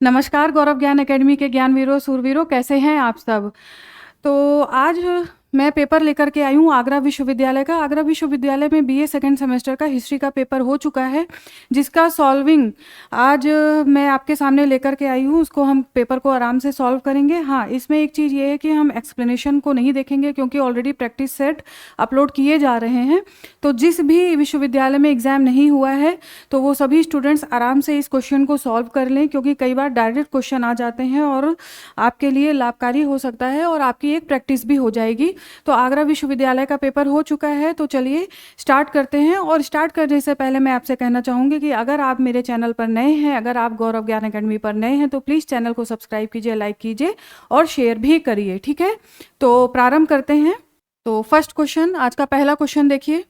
नमस्कार गौरव ज्ञान एकेडमी के ज्ञानवीरों सूरवीरों, कैसे हैं आप सब। तो आज मैं पेपर लेकर के आई हूँ आगरा विश्वविद्यालय का। आगरा विश्वविद्यालय में बीए सेकंड सेमेस्टर का हिस्ट्री का पेपर हो चुका है, जिसका सॉल्विंग आज मैं आपके सामने लेकर के आई हूँ। उसको हम पेपर को आराम से सॉल्व करेंगे। हाँ, इसमें एक चीज़ ये है कि हम एक्सप्लेनेशन को नहीं देखेंगे, क्योंकि ऑलरेडी प्रैक्टिस सेट अपलोड किए जा रहे हैं। तो जिस भी विश्वविद्यालय में एग्ज़ाम नहीं हुआ है तो वो सभी स्टूडेंट्स आराम से इस क्वेश्चन को सॉल्व कर लें, क्योंकि कई बार डायरेक्ट क्वेश्चन आ जाते हैं और आपके लिए लाभकारी हो सकता है और आपकी एक प्रैक्टिस भी हो जाएगी। तो आगरा विश्वविद्यालय का पेपर हो चुका है, तो चलिए स्टार्ट करते हैं। और स्टार्ट करने से पहले मैं आपसे कहना चाहूँगी कि अगर आप मेरे चैनल पर नए हैं, अगर आप गौरव ज्ञान एकेडमी पर नए हैं, तो प्लीज़ चैनल को सब्सक्राइब कीजिए, लाइक कीजिए और शेयर भी करिए। ठीक है, तो प्रारंभ करते हैं। तो फर्स्ट क्वेश्चन, आज का पहला क्वेश्चन देखिए,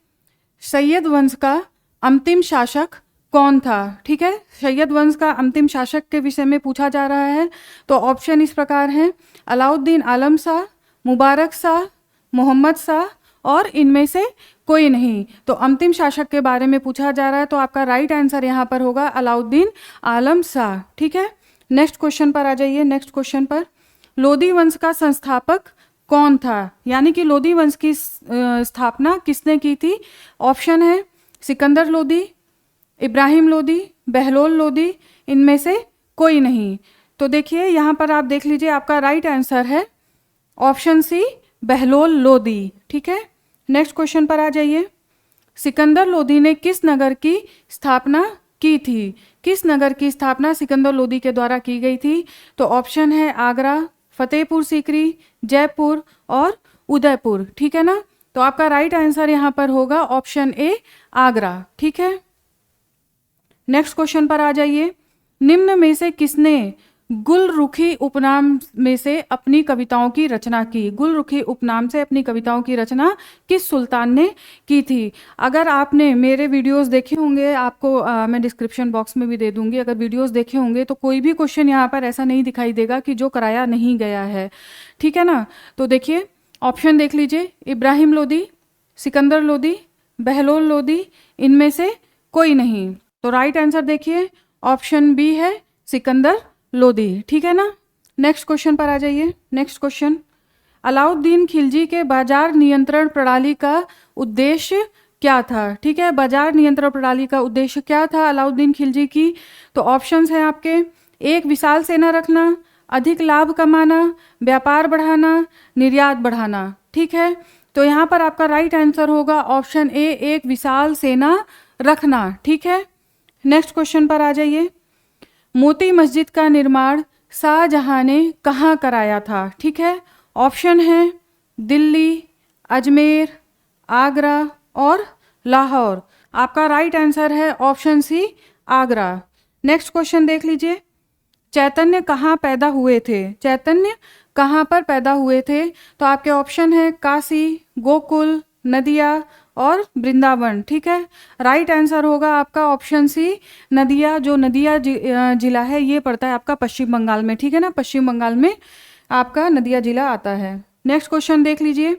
सैयद वंश का अंतिम शासक कौन था। ठीक है, सैयद वंश का अंतिम शासक के विषय में पूछा जा रहा है। तो ऑप्शन इस प्रकार हैं, अलाउद्दीन आलम शाह, मुबारक शाह, मोहम्मद शाह और इनमें से कोई नहीं। तो अंतिम शासक के बारे में पूछा जा रहा है, तो आपका राइट आंसर यहाँ पर होगा अलाउद्दीन आलम शाह। ठीक है, नेक्स्ट क्वेश्चन पर आ जाइए। नेक्स्ट क्वेश्चन पर, लोदी वंश का संस्थापक कौन था, यानी कि लोदी वंश की स्थापना किसने की थी। ऑप्शन है सिकंदर लोदी, इब्राहिम लोदी, बहलोल लोदी, इनमें से कोई नहीं। तो देखिए यहाँ पर आप देख लीजिए, आपका राइट आंसर है ऑप्शन सी, बहलोल लोदी। ठीक है, नेक्स्ट क्वेश्चन पर आ जाइए। सिकंदर लोदी ने किस नगर की स्थापना की थी। किस नगर की स्थापना सिकंदर लोदी के द्वारा की गई थी। तो ऑप्शन है आगरा, फतेहपुर सीकरी, जयपुर और उदयपुर। ठीक है ना, तो आपका राइट आंसर यहाँ पर होगा ऑप्शन ए, आगरा। ठीक है, नेक्स्ट क्वेश्चन पर आ जाइए। निम्न में से किसने गुलरुखी उपनाम में से अपनी कविताओं की रचना की। गुलरुखी उपनाम से अपनी कविताओं की रचना किस सुल्तान ने की थी। अगर आपने मेरे वीडियोस देखे होंगे, आपको मैं डिस्क्रिप्शन बॉक्स में भी दे दूंगी, अगर वीडियोस देखे होंगे तो कोई भी क्वेश्चन यहाँ पर ऐसा नहीं दिखाई देगा कि जो कराया नहीं गया है। ठीक है ना, तो देखिए ऑप्शन देख लीजिए, इब्राहिम लोदी, सिकंदर लोदी, बहलोल लोदी, इनमें से कोई नहीं। तो राइट आंसर देखिए ऑप्शन बी है, सिकंदर लोदी। ठीक है ना, नेक्स्ट क्वेश्चन पर आ जाइए। नेक्स्ट क्वेश्चन, अलाउद्दीन खिलजी के बाजार नियंत्रण प्रणाली का उद्देश्य क्या था। ठीक है, बाजार नियंत्रण प्रणाली का उद्देश्य क्या था अलाउद्दीन खिलजी की। तो ऑप्शंस हैं आपके, एक विशाल सेना रखना, अधिक लाभ कमाना, व्यापार बढ़ाना, निर्यात बढ़ाना। ठीक है, तो यहाँ पर आपका राइट आंसर होगा ऑप्शन ए, एक विशाल सेना रखना। ठीक है, नेक्स्ट क्वेश्चन पर आ जाइए। मोती मस्जिद का निर्माण शाहजहां ने कहाँ कराया था। ठीक है, ऑप्शन है दिल्ली, अजमेर, आगरा और लाहौर। आपका राइट आंसर है option C, Agra. Next question देख लीजिए, चैतन्य कहाँ पैदा हुए थे। चैतन्य कहाँ पर पैदा हुए थे। तो आपके ऑप्शन है काशी, गोकुल, नदिया और वृंदावन। ठीक है, राइट आंसर होगा आपका ऑप्शन सी, नदिया। जो नदिया जिला है ये पड़ता है आपका पश्चिम बंगाल में। ठीक है ना, पश्चिम बंगाल में आपका नदिया जिला आता है। नेक्स्ट क्वेश्चन देख लीजिए,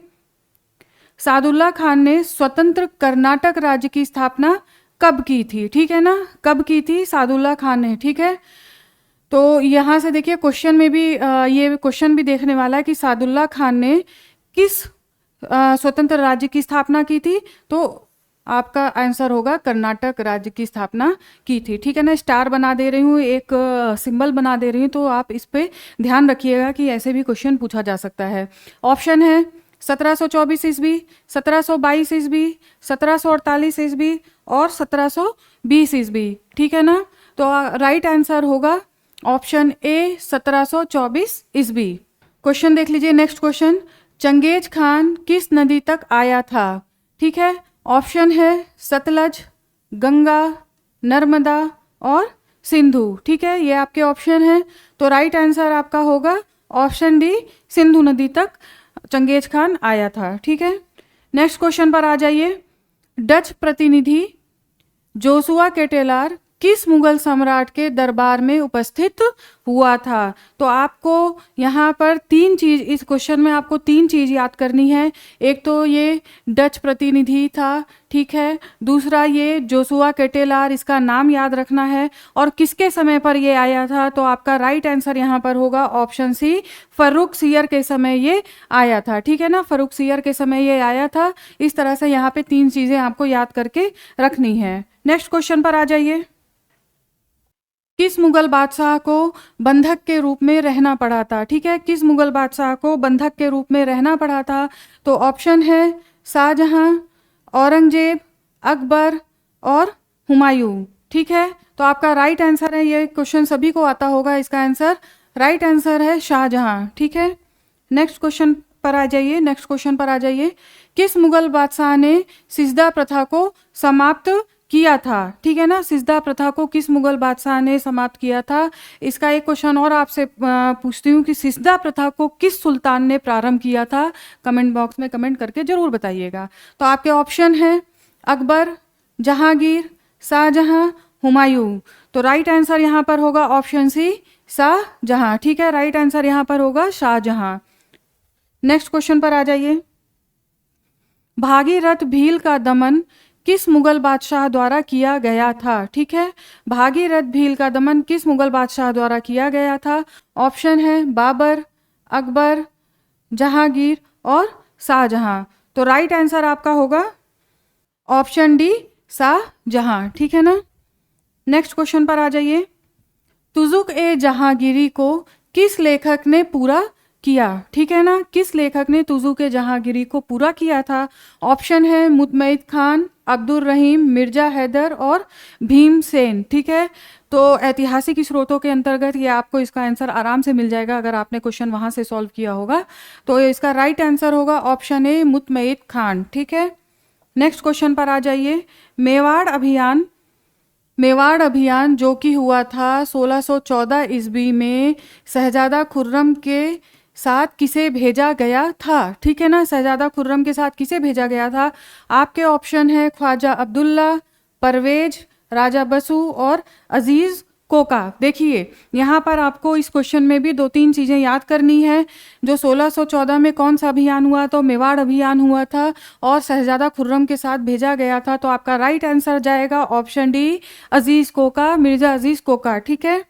सादुल्ला खान ने स्वतंत्र कर्नाटक राज्य की स्थापना कब की थी। ठीक है ना, कब की थी सादुल्ला खान ने। ठीक है, तो यहाँ से देखिए क्वेश्चन में भी ये क्वेश्चन भी देखने वाला है कि सादुल्ला खान ने किस स्वतंत्र राज्य की स्थापना की थी। तो आपका आंसर होगा कर्नाटक राज्य की स्थापना की थी। ठीक है ना, स्टार बना दे रही हूँ, एक सिंबल बना दे रही हूँ, तो आप इस पे ध्यान रखिएगा कि ऐसे भी क्वेश्चन पूछा जा सकता है। ऑप्शन है 1724 ईस्वी, 1722 ईस्वी, 1748 ईस्वी और 1720 ईस्वी। ठीक है ना, तो राइट आंसर होगा ऑप्शन ए, 1724 ईस्वी। क्वेश्चन देख लीजिए। नेक्स्ट क्वेश्चन, चंगेज खान किस नदी तक आया था। ठीक है, ऑप्शन है सतलज, गंगा, नर्मदा और सिंधु। ठीक है, ये आपके ऑप्शन है। तो राइट आंसर आपका होगा ऑप्शन डी, सिंधु नदी तक चंगेज खान आया था। ठीक है, नेक्स्ट क्वेश्चन पर आ जाइए। डच प्रतिनिधि जोसुआ केटेलार किस मुगल सम्राट के दरबार में उपस्थित हुआ था। तो आपको यहाँ पर तीन चीज़, इस क्वेश्चन में आपको तीन चीज़ याद करनी है। एक तो ये डच प्रतिनिधि था, ठीक है। दूसरा ये जोसुआ केटेलार, इसका नाम याद रखना है। और किसके समय पर ये आया था, तो आपका राइट आंसर यहाँ पर होगा ऑप्शन सी, फर्रुखसियर के समय ये आया था, ठीक है ना। फर्रुखसियर के समय ये आया था। इस तरह से यहाँ पे तीन चीज़ें आपको याद करके रखनी है। नेक्स्ट क्वेश्चन पर आ जाइए। किस मुगल बादशाह को बंधक के रूप में रहना पड़ा था, ठीक है। किस मुगल बादशाह को बंधक के रूप में रहना पड़ा था, तो ऑप्शन है शाहजहां, औरंगजेब, अकबर और हुमायूं, ठीक है। तो आपका राइट आंसर है, ये क्वेश्चन सभी को आता होगा, इसका आंसर राइट आंसर है शाहजहां, ठीक है। नेक्स्ट क्वेश्चन पर आ जाइए। नेक्स्ट क्वेश्चन पर आ जाइए। किस मुगल बादशाह ने सिजदा प्रथा को समाप्त किया था, ठीक है ना। सिजदा प्रथा को किस मुगल बादशाह ने समाप्त किया था। इसका एक क्वेश्चन और आपसे पूछती हूँ कि सिजदा प्रथा को किस सुल्तान ने प्रारंभ किया था। कमेंट बॉक्स में कमेंट करके जरूर बताइएगा। तो आपके ऑप्शन है अकबर, जहांगीर, शाहजहां, हुमायूं। तो राइट आंसर यहाँ पर होगा ऑप्शन सी, शाहजहां, ठीक है। राइट आंसर यहाँ पर होगा शाहजहां। नेक्स्ट क्वेश्चन पर आ जाइए। भागीरथ भील का दमन किस मुगल बादशाह द्वारा किया गया था, ठीक है। भागीरथ भील का दमन किस मुगल बादशाह द्वारा किया गया था। ऑप्शन है बाबर, अकबर, जहांगीर और शाहजहां। तो राइट आंसर आपका होगा ऑप्शन डी, शाहजहां, ठीक है ना। नेक्स्ट क्वेश्चन पर आ जाइए। तुजुक ए जहांगीरी को किस लेखक ने पूरा किया, ठीक है ना। किस लेखक ने तुजुक ए जहांगीरी को पूरा किया था। ऑप्शन है मुतमईद खान, अब्दुल रहीम, मिर्जा हैदर और भीमसेन, ठीक है। तो ऐतिहासिक स्रोतों के अंतर्गत ये आपको इसका आंसर आराम से मिल जाएगा अगर आपने क्वेश्चन वहां से सॉल्व किया होगा। तो इसका राइट आंसर होगा ऑप्शन ए, मुतमईद खान, ठीक है। नेक्स्ट क्वेश्चन पर आ जाइए। मेवाड़ अभियान जो कि हुआ था 1614 ईस्वी में, शहजादा खुर्रम के साथ किसे भेजा गया था, ठीक है ना। शहजादा खुर्रम के साथ किसे भेजा गया था। आपके ऑप्शन है ख्वाजा अब्दुल्ला, परवेज, राजा बसु और अजीज कोका। देखिए यहाँ पर आपको इस क्वेश्चन में भी दो तीन चीज़ें याद करनी है। जो 1614 में कौन सा अभियान हुआ, तो मेवाड़ अभियान हुआ था और शहजादा खुर्रम के साथ भेजा गया था। तो आपका राइट आंसर जाएगा ऑप्शन डी, अजीज कोका, मिर्जा अजीज कोका, ठीक है।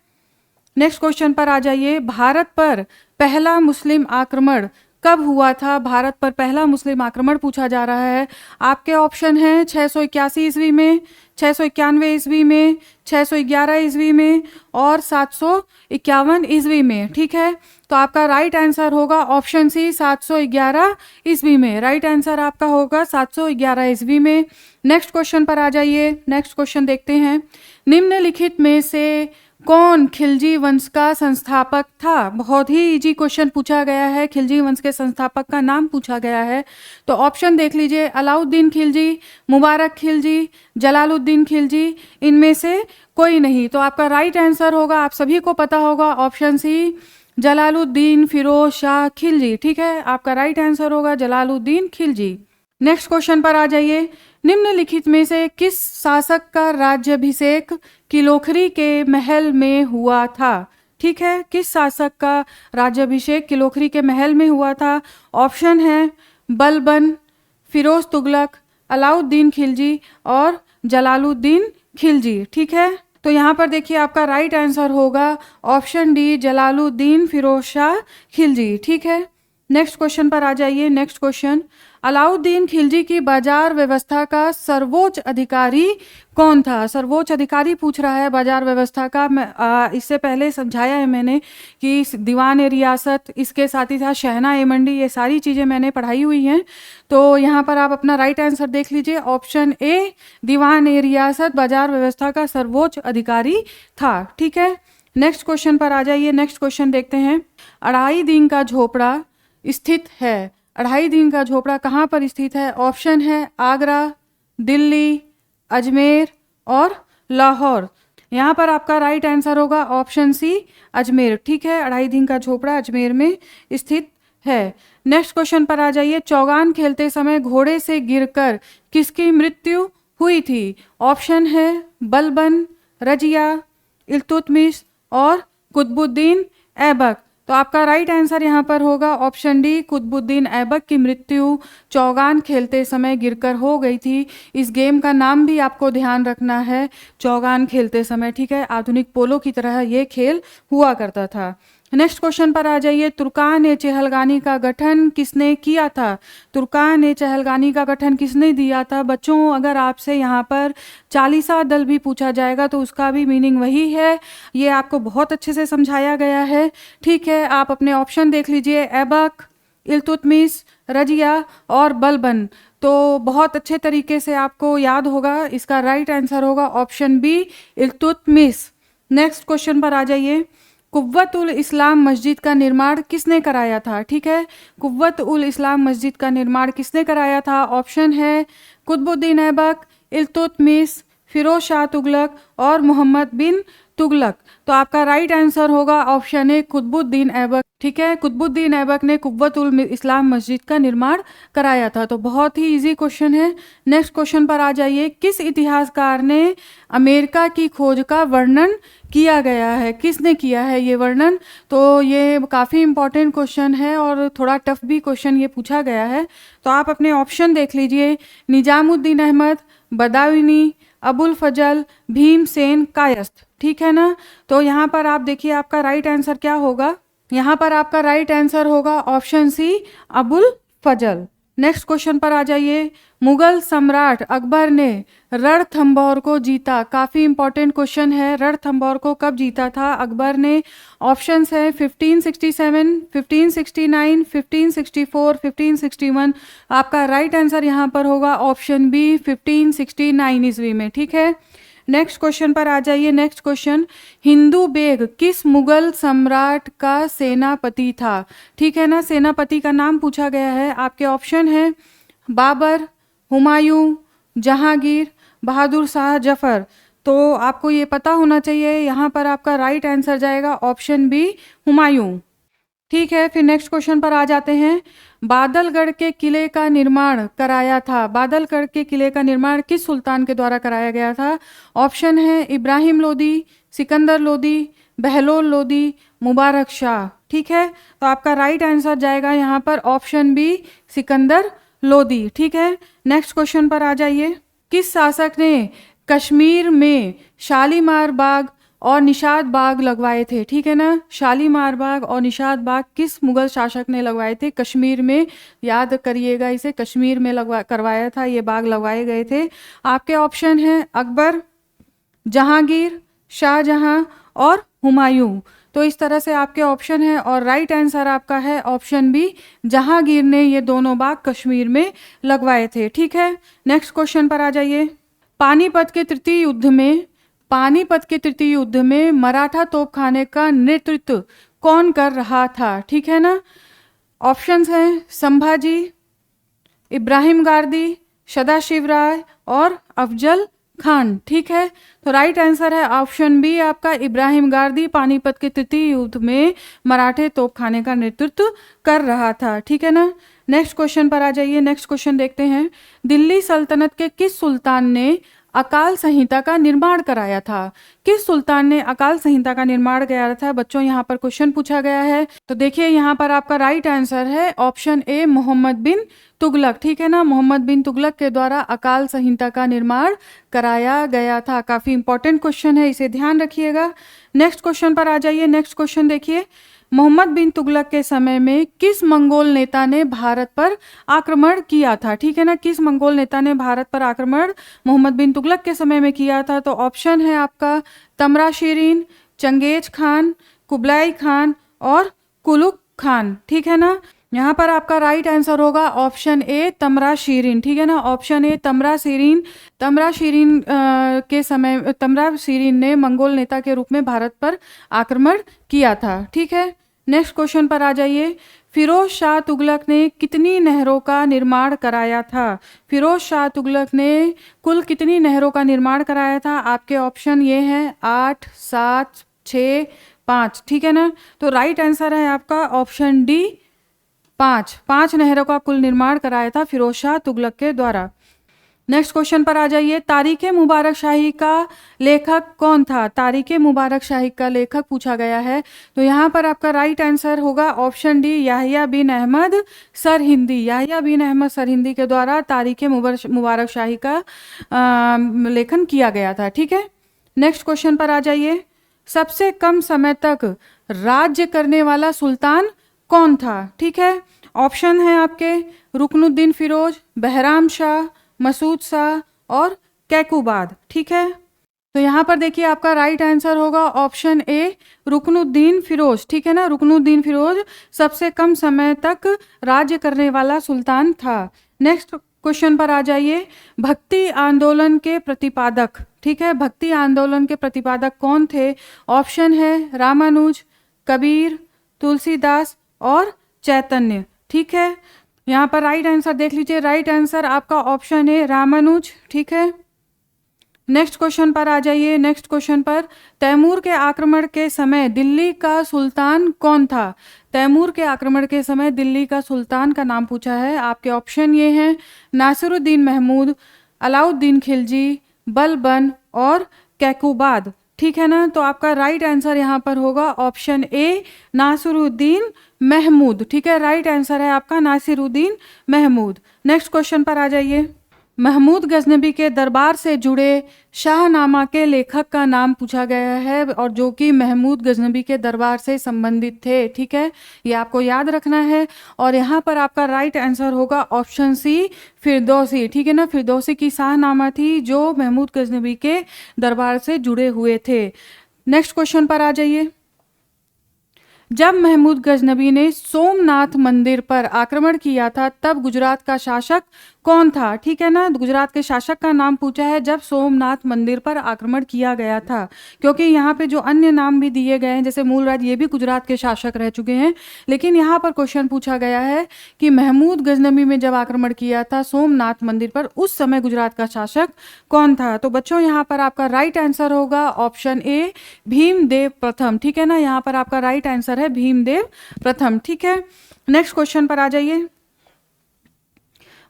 नेक्स्ट क्वेश्चन पर आ जाइए। भारत पर पहला मुस्लिम आक्रमण कब हुआ था। भारत पर पहला मुस्लिम आक्रमण पूछा जा रहा है। आपके ऑप्शन हैं 681 ईस्वी में, 691 ईस्वी में, 611 ईस्वी में और 751 ईस्वी में, ठीक है। तो आपका राइट आंसर होगा ऑप्शन सी, 711 ईस्वी में। राइट आंसर आपका होगा 711 ईस्वी में। नेक्स्ट क्वेश्चन पर आ जाइए। नेक्स्ट क्वेश्चन देखते हैं। निम्नलिखित में से कौन खिलजी वंश का संस्थापक था। बहुत ही इजी क्वेश्चन पूछा गया है। खिलजी वंश के संस्थापक का नाम पूछा गया है। तो ऑप्शन देख लीजिए, अलाउद्दीन खिलजी, मुबारक खिलजी, जलालुद्दीन खिलजी, इनमें से कोई नहीं। तो आपका राइट आंसर होगा, आप सभी को पता होगा, ऑप्शन सी, जलालुद्दीन फिरोज शाह खिलजी, ठीक है। आपका राइट आंसर होगा जलालुद्दीन खिलजी। नेक्स्ट क्वेश्चन पर आ जाइए। निम्नलिखित में से किस शासक का राज्याभिषेक किलोखरी के महल में हुआ था, ठीक है। किस शासक का राज्याभिषेक किलोखरी के महल में हुआ था। ऑप्शन है बलबन, फिरोज तुगलक, अलाउद्दीन खिलजी और जलालुद्दीन खिलजी, ठीक है। तो यहाँ पर देखिए आपका राइट आंसर होगा ऑप्शन डी, जलालुद्दीन फिरोज शाह खिलजी, ठीक है। नेक्स्ट क्वेश्चन पर आ जाइए। नेक्स्ट क्वेश्चन, अलाउद्दीन खिलजी की बाजार व्यवस्था का सर्वोच्च अधिकारी कौन था। सर्वोच्च अधिकारी पूछ रहा है बाजार व्यवस्था का। मैं इससे पहले समझाया है मैंने कि दीवान ए रियासत, इसके साथ ही साथ शहना ए मंडी, ये सारी चीज़ें मैंने पढ़ाई हुई हैं। तो यहाँ पर आप अपना राइट आंसर देख लीजिए, ऑप्शन ए, दीवान ए रियासत बाजार व्यवस्था का सर्वोच्च अधिकारी था, ठीक है। नेक्स्ट क्वेश्चन पर आ जाइए। नेक्स्ट क्वेश्चन देखते हैं। अढ़ाई दिन का झोपड़ा स्थित है। अढ़ाई दिन का झोपड़ा कहाँ पर स्थित है। ऑप्शन है आगरा, दिल्ली, अजमेर और लाहौर। यहाँ पर आपका राइट आंसर होगा ऑप्शन सी, अजमेर, ठीक है। अढ़ाई दिन का झोपड़ा अजमेर में स्थित है। नेक्स्ट क्वेश्चन पर आ जाइए। चौगान खेलते समय घोड़े से गिरकर किसकी मृत्यु हुई थी। ऑप्शन है बलबन, रजिया, इल्तुतमिश और कुतुबुद्दीन ऐबक। तो आपका राइट आंसर यहाँ पर होगा ऑप्शन डी, कुतुबुद्दीन ऐबक की मृत्यु चौगान खेलते समय गिरकर हो गई थी। इस गेम का नाम भी आपको ध्यान रखना है, चौगान खेलते समय, ठीक है। आधुनिक पोलो की तरह ये खेल हुआ करता था। नेक्स्ट क्वेश्चन पर आ जाइए। तुर्कान ए चहलगानी का गठन किसने किया था? तुर्कान ए चहलगानी का गठन किसने दिया था? बच्चों, अगर आपसे यहाँ पर चालीसा दल भी पूछा जाएगा तो उसका भी मीनिंग वही है। ये आपको बहुत अच्छे से समझाया गया है, ठीक है। आप अपने ऑप्शन देख लीजिए, ऐबक, इल्तुतमिश, रजिया और बलबन। तो बहुत अच्छे तरीके से आपको याद होगा। इसका राइट आंसर होगा option B, Iltutmish. Next question पर आ जाइए। कुव्वत उल इस्लाम मस्जिद का निर्माण किसने कराया था? ठीक है, कुव्वत उल इस्लाम मस्जिद का निर्माण किसने कराया था? ऑप्शन है कुतुबुद्दीन ऐबक, इल्तुतमिश, फिरोज शाह तुगलक और मोहम्मद बिन तुगलक। तो आपका राइट आंसर होगा ऑप्शन ए, कुतुबुद्दीन ऐबक, ठीक है। कुतुबुद्दीन ऐबक ने कुव्वत उल इस्लाम मस्जिद का निर्माण कराया था। तो बहुत ही इजी क्वेश्चन है। नेक्स्ट क्वेश्चन पर आ जाइए। किस इतिहासकार ने अमेरिका की खोज का वर्णन किया गया है? किसने किया है ये वर्णन? तो ये काफ़ी इंपॉर्टेंट क्वेश्चन है और थोड़ा टफ भी क्वेश्चन ये पूछा गया है। तो आप अपने ऑप्शन देख लीजिए, निजामुद्दीन अहमद, बदायूनी, अबुल फजल, भीमसेन, कायस्थ, ठीक है ना। तो यहाँ पर आप देखिए आपका राइट आंसर क्या होगा। यहाँ पर आपका राइट आंसर होगा ऑप्शन सी, अबुल फजल। नेक्स्ट क्वेश्चन पर आ जाइए। मुगल सम्राट अकबर ने रणथंभौर को जीता। काफ़ी इंपॉर्टेंट क्वेश्चन है। रणथंभौर को कब जीता था अकबर ने? ऑप्शंस है 1567, 1569, 1564, 1561। आपका राइट आंसर यहाँ पर होगा ऑप्शन बी, 1569 ईस्वी में, ठीक है। नेक्स्ट क्वेश्चन पर आ जाइए। नेक्स्ट क्वेश्चन, हिंदू बेग किस मुगल सम्राट का सेनापति था? ठीक है ना, सेनापति का नाम पूछा गया है। आपके ऑप्शन है बाबर, हुमायूं, जहांगीर, बहादुर शाह जफर। तो आपको ये पता होना चाहिए। यहाँ पर आपका राइट आंसर जाएगा ऑप्शन बी, हुमायूं, ठीक है। फिर नेक्स्ट क्वेश्चन पर आ जाते हैं। बादलगढ़ के किले का निर्माण कराया था। बादलगढ़ के किले का निर्माण किस सुल्तान के द्वारा कराया गया था? ऑप्शन है इब्राहिम लोदी, सिकंदर लोदी, बहलोल लोदी, मुबारक शाह, ठीक है। तो आपका राइट आंसर जाएगा यहाँ पर ऑप्शन बी, सिकंदर लोदी, ठीक है। नेक्स्ट क्वेश्चन पर आ जाइए। किस शासक ने कश्मीर में शालीमार बाग और निशात बाग लगवाए थे? ठीक है ना, शालीमार बाग और निशात बाग किस मुगल शासक ने लगवाए थे? कश्मीर में, याद करिएगा इसे, कश्मीर में करवाया था, ये बाग लगवाए गए थे। आपके ऑप्शन हैं अकबर, जहांगीर, शाहजहां और हुमायूं। तो इस तरह से आपके ऑप्शन है और राइट आंसर आपका है ऑप्शन बी, जहांगीर ने ये दोनों बाग कश्मीर में लगवाए थे, ठीक है। नेक्स्ट क्वेश्चन पर आ जाइए। पानीपत के तृतीय युद्ध में, पानीपत के तृतीय युद्ध में मराठा तोपखाने का नेतृत्व कौन कर रहा था? ठीक है ना। ऑप्शंस हैं संभाजी, इब्राहिम गारदी, सदाशिव राय और अफजल खान, ठीक है। तो राइट आंसर है ऑप्शन बी आपका, इब्राहिम गारदी पानीपत के तृतीय युद्ध में मराठे तोपखाने का नेतृत्व कर रहा था, ठीक है ना। नेक्स्ट क्वेश्चन पर आ जाइए। नेक्स्ट क्वेश्चन देखते हैं। दिल्ली सल्तनत के किस सुल्तान ने अकाल संहिता का निर्माण कराया था? किस सुल्तान ने अकाल संहिता का निर्माण कराया था? बच्चों, यहाँ पर क्वेश्चन पूछा गया है। तो देखिए यहाँ पर आपका राइट आंसर है ऑप्शन ए, मोहम्मद बिन तुगलक, ठीक है ना। मोहम्मद बिन तुगलक के द्वारा अकाल संहिता का निर्माण कराया गया था। काफी इंपॉर्टेंट क्वेश्चन है, इसे ध्यान रखिएगा। नेक्स्ट क्वेश्चन पर आ जाइए। नेक्स्ट क्वेश्चन देखिए। मोहम्मद बिन तुगलक के समय में किस मंगोल नेता ने भारत पर आक्रमण किया था? ठीक है ना, किस मंगोल नेता ने भारत पर आक्रमण मोहम्मद बिन तुगलक के समय में किया था? तो ऑप्शन है आपका तमराशिरीन, चंगेज खान, कुबलाई खान और कुलुक खान, ठीक है ना। यहाँ पर आपका राइट आंसर होगा ऑप्शन ए, तमराशिरीन, ठीक है ना। Option A, तमराशिरीन। तमराशिरीन के समय तमराशिरीन ने मंगोल नेता के रूप में भारत पर आक्रमण किया था, ठीक है। नेक्स्ट क्वेश्चन पर आ जाइए। फिरोज शाह तुगलक ने कितनी नहरों का निर्माण कराया था? फिरोज शाह तुगलक ने कुल कितनी नहरों का निर्माण कराया था? आपके ऑप्शन ये हैं 8, 7, 6, 5, ठीक है ना। तो राइट आंसर है आपका ऑप्शन डी, 5 नहरों का कुल निर्माण कराया था फिरोज शाह तुगलक के द्वारा। नेक्स्ट क्वेश्चन पर आ जाइए। तारीख़ मुबारक शाही का लेखक कौन था? तारीख़ मुबारक शाही का लेखक पूछा गया है, तो यहाँ पर आपका राइट आंसर होगा ऑप्शन डी, याहिया बिन अहमद सरहिंदी। याहिया बिन अहमद सरहिंदी के द्वारा तारीख़ मुबारक शाही का लेखन किया गया था। ठीक है, नेक्स्ट क्वेश्चन पर आ जाइए। सबसे कम समय तक राज्य करने वाला सुल्तान कौन था? ठीक है, ऑप्शन है आपके रुकनुद्दीन फिरोज, बहराम शाह, मसूद शाह और कैकुबाद। ठीक है, तो यहाँ पर देखिए आपका राइट आंसर होगा ऑप्शन ए, रुकनुद्दीन फिरोज। ठीक है ना, रुकनुद्दीन फिरोज सबसे कम समय तक राज्य करने वाला सुल्तान था। नेक्स्ट क्वेश्चन पर आ जाइए। भक्ति आंदोलन के प्रतिपादक, ठीक है, भक्ति आंदोलन के प्रतिपादक कौन थे? ऑप्शन है रामानुज, कबीर, तुलसीदास और चैतन्य। ठीक है, यहाँ पर राइट आंसर देख लीजिए, राइट आंसर आपका ऑप्शन है रामानुज। ठीक है, नेक्स्ट क्वेश्चन पर आ जाइए। नेक्स्ट क्वेश्चन पर, तैमूर के आक्रमण के समय दिल्ली का सुल्तान कौन था? तैमूर के आक्रमण के समय दिल्ली का सुल्तान का नाम पूछा है। आपके ऑप्शन ये हैं नासिरुद्दीन महमूद, अलाउद्दीन खिलजी, बलबन और कैकुबाद। ठीक है ना, तो आपका राइट आंसर यहाँ पर होगा ऑप्शन ए, नासिरुद्दीन महमूद। ठीक है, राइट आंसर है आपका नासिरुद्दीन महमूद। नेक्स्ट क्वेश्चन पर आ जाइए। महमूद गजनबी के दरबार से जुड़े शाहनामा के लेखक का नाम पूछा गया है, और जो कि महमूद गजनबी के दरबार से संबंधित थे। ठीक है, ये आपको याद रखना है। और यहाँ पर आपका राइट आंसर होगा ऑप्शन सी, फिरदौसी। ठीक है ना, फिरदौसी की शाहनामा थी जो महमूद गजनबी के दरबार से जुड़े हुए थे। नेक्स्ट क्वेश्चन पर आ जाइए। जब महमूद गजनबी ने सोमनाथ मंदिर पर आक्रमण किया था तब गुजरात का शासक कौन था? ठीक है ना, गुजरात के शासक का नाम पूछा है जब सोमनाथ मंदिर पर आक्रमण किया गया था, क्योंकि यहाँ पे जो अन्य नाम भी दिए गए हैं जैसे मूलराज, ये भी गुजरात के शासक रह चुके हैं, लेकिन यहाँ पर क्वेश्चन पूछा गया है कि महमूद गजनबी में जब आक्रमण किया था सोमनाथ मंदिर पर, उस समय गुजरात का शासक कौन था? तो बच्चों यहाँ पर आपका राइट आंसर होगा ऑप्शन ए, भीमदेव प्रथम। ठीक है ना, यहाँ पर आपका राइट आंसर है भीमदेव प्रथम। ठीक है, नेक्स्ट क्वेश्चन पर आ जाइए।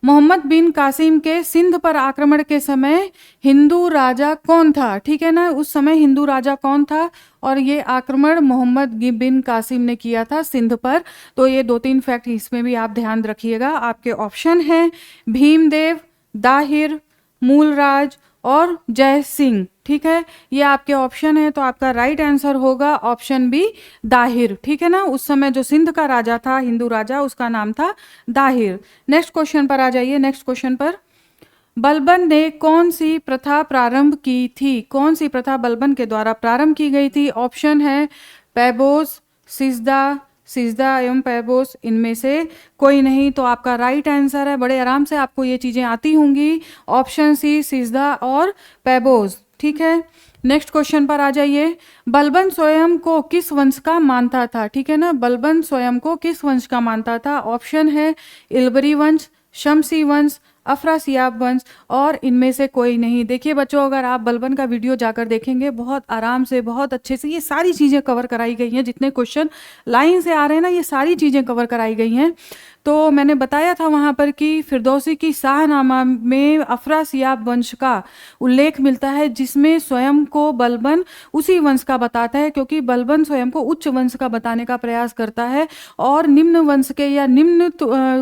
मोहम्मद बिन कासिम के सिंध पर आक्रमण के समय हिंदू राजा कौन था? ठीक है ना, उस समय हिंदू राजा कौन था? और ये आक्रमण मोहम्मद बिन कासिम ने किया था सिंध पर। तो ये 2-3 फैक्ट इसमें भी आप ध्यान रखिएगा। आपके ऑप्शन हैं भीमदेव, दाहिर, मूलराज और जय सिंह। ठीक है, ये आपके ऑप्शन है, तो आपका राइट आंसर होगा ऑप्शन बी, दाहिर। ठीक है ना, उस समय जो सिंध का राजा था, हिंदू राजा, उसका नाम था दाहिर। नेक्स्ट क्वेश्चन पर आ जाइए। नेक्स्ट क्वेश्चन पर, बलबन ने कौन सी प्रथा प्रारंभ की थी? कौन सी प्रथा बलबन के द्वारा प्रारंभ की गई थी? ऑप्शन है पैबोस, सिजदा, सिजदा एवं पैबोस, इनमें से कोई नहीं। तो आपका राइट आंसर है, बड़े आराम से आपको ये चीज़ें आती होंगी, ऑप्शन सी, सिजदा और पैबोस। ठीक है, नेक्स्ट क्वेश्चन पर आ जाइए। बलबन स्वयं को किस वंश का मानता था? ठीक है ना, बलबन स्वयं को किस वंश का मानता था? ऑप्शन है इल्बरी वंश, शमसी वंश, अफरासियाब वंश और इनमें से कोई नहीं। देखिए बच्चों, अगर आप बलबन का वीडियो जाकर देखेंगे, बहुत आराम से, बहुत अच्छे से ये सारी चीज़ें कवर कराई गई हैं। जितने क्वेश्चन लाइन से आ रहे हैं ना, ये सारी चीज़ें कवर कराई गई हैं। तो मैंने बताया था वहाँ पर कि फिरदौसी की शाहनामा में अफरासियाब वंश का उल्लेख मिलता है, जिसमें स्वयं को बलबन उसी वंश का बताता है, क्योंकि बलबन स्वयं को उच्च वंश का बताने का प्रयास करता है और निम्न वंश के या निम्न